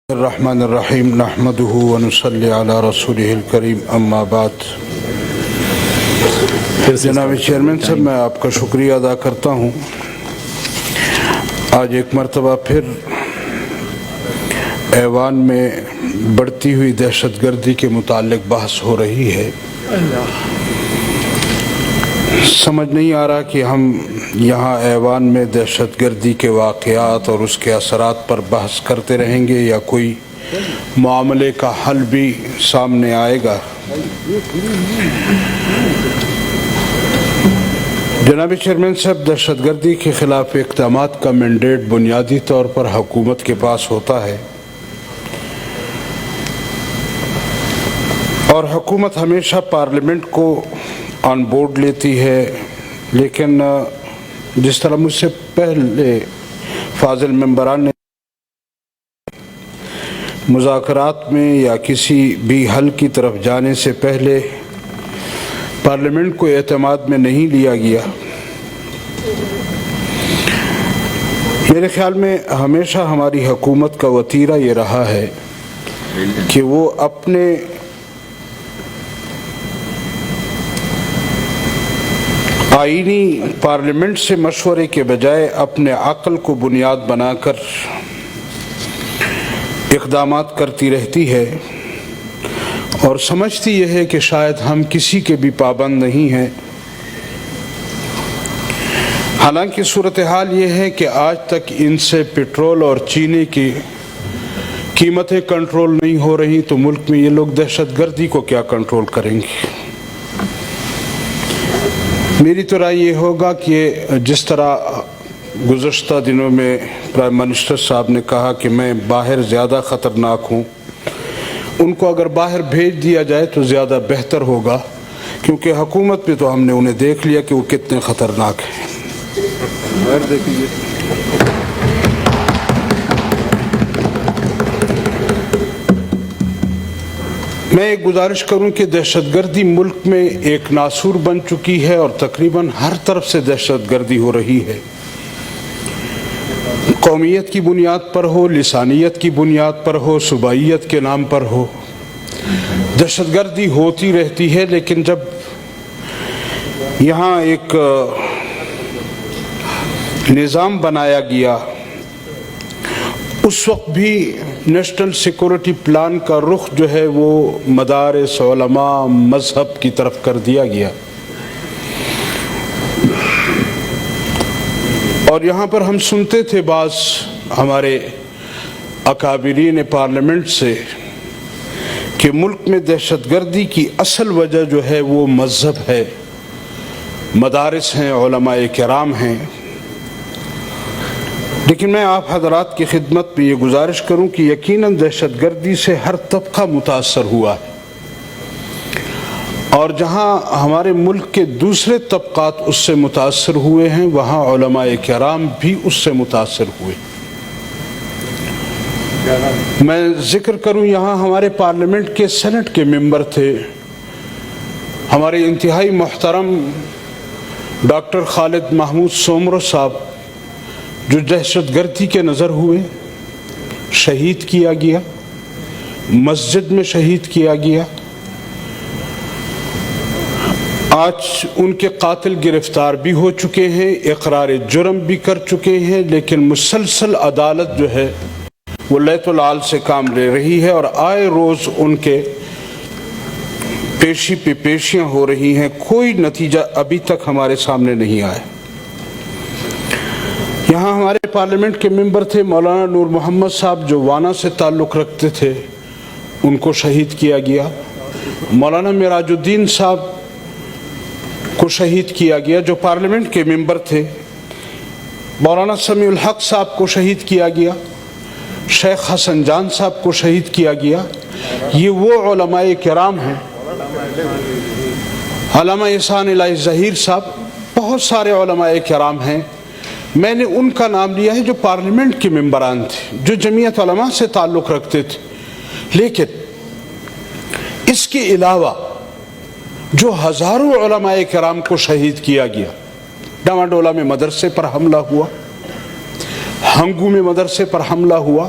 الرحمن الرحیم نحمده ونصلی علی رسوله الکریم اما بعد۔ جناب چیئرمین صاحب، میں آپ کا شکریہ ادا کرتا ہوں۔ آج ایک مرتبہ پھر ایوان میں بڑھتی ہوئی دہشت گردی کے متعلق بحث ہو رہی ہے۔ سمجھ نہیں آ رہا کہ ہم یہاں ایوان میں دہشت گردی کے واقعات اور اس کے اثرات پر بحث کرتے رہیں گے یا کوئی معاملے کا حل بھی سامنے آئے گا۔ جناب چیئرمین صاحب، دہشت گردی کے خلاف اقدامات کا مینڈیٹ بنیادی طور پر حکومت کے پاس ہوتا ہے اور حکومت ہمیشہ پارلیمنٹ کو آن بورڈ لیتی ہے، لیکن جس طرح مجھ سے پہلے فاضل ممبران نے مذاکرات میں یا کسی بھی حل کی طرف جانے سے پہلے پارلیمنٹ کو اعتماد میں نہیں لیا گیا۔ میرے خیال میں ہمیشہ ہماری حکومت کا وتیرہ یہ رہا ہے کہ وہ اپنے آئینی پارلیمنٹ سے مشورے کے بجائے اپنے عقل کو بنیاد بنا کر اقدامات کرتی رہتی ہے اور سمجھتی یہ ہے کہ شاید ہم کسی کے بھی پابند نہیں ہیں۔ حالانکہ صورتحال یہ ہے کہ آج تک ان سے پٹرول اور چینے کی قیمتیں کنٹرول نہیں ہو رہی، تو ملک میں یہ لوگ دہشت گردی کو کیا کنٹرول کریں گے؟ میری تو رائے یہ ہوگا کہ جس طرح گزشتہ دنوں میں پرائم منسٹر صاحب نے کہا کہ میں باہر زیادہ خطرناک ہوں، ان کو اگر باہر بھیج دیا جائے تو زیادہ بہتر ہوگا، کیونکہ حکومت پہ تو ہم نے انہیں دیکھ لیا کہ وہ کتنے خطرناک ہیں۔ میں ایک گزارش کروں کہ دہشت گردی ملک میں ایک ناسور بن چکی ہے اور تقریباً ہر طرف سے دہشت گردی ہو رہی ہے، قومیت کی بنیاد پر ہو، لسانیت کی بنیاد پر ہو، صوبائیت کے نام پر ہو، دہشت گردی ہوتی رہتی ہے۔ لیکن جب یہاں ایک نظام بنایا گیا، اس وقت بھی نیشنل سیکورٹی پلان کا رخ جو ہے وہ مدارس، علماء، مذہب کی طرف کر دیا گیا، اور یہاں پر ہم سنتے تھے بعض ہمارے اکابرین پارلیمنٹ سے کہ ملک میں دہشت گردی کی اصل وجہ جو ہے وہ مذہب ہے، مدارس ہیں، علماء کرام ہیں۔ لیکن میں آپ حضرات کی خدمت میں یہ گزارش کروں کہ یقیناً دہشت گردی سے ہر طبقہ متاثر ہوا ہے، اور جہاں ہمارے ملک کے دوسرے طبقات اس سے متاثر ہوئے ہیں، وہاں علماء کرام بھی اس سے متاثر ہوئے۔ میں ذکر کروں، یہاں ہمارے پارلیمنٹ کے سینٹ کے ممبر تھے، ہمارے انتہائی محترم ڈاکٹر خالد محمود سومرو صاحب، جو دہشت گردی کے نظر ہوئے، شہید کیا گیا، مسجد میں شہید کیا گیا۔ آج ان کے قاتل گرفتار بھی ہو چکے ہیں، اقرار جرم بھی کر چکے ہیں، لیکن مسلسل عدالت جو ہے وہ لیت العال سے کام لے رہی ہے، اور آئے روز ان کے پیشی پہ پیشیاں ہو رہی ہیں، کوئی نتیجہ ابھی تک ہمارے سامنے نہیں آیا۔ یہاں ہمارے پارلیمنٹ کے ممبر تھے مولانا نور محمد صاحب، جو وانا سے تعلق رکھتے تھے، ان کو شہید کیا گیا۔ مولانا معراج الدین صاحب کو شہید کیا گیا، جو پارلیمنٹ کے ممبر تھے۔ مولانا سمیع الحق صاحب کو شہید کیا گیا، شیخ حسن جان صاحب کو شہید کیا گیا۔ یہ وہ علماء کرام ہیں، علامہ احسان الہی ظہیر صاحب، بہت سارے علماء کرام ہیں۔ میں نے ان کا نام لیا ہے جو پارلیمنٹ کے ممبران تھے، جو جمعیت علماء سے تعلق رکھتے تھے، لیکن اس کے علاوہ جو ہزاروں علماء کرام کو شہید کیا گیا، ڈاما میں مدرسے پر حملہ ہوا، ہنگو میں مدرسے پر حملہ ہوا،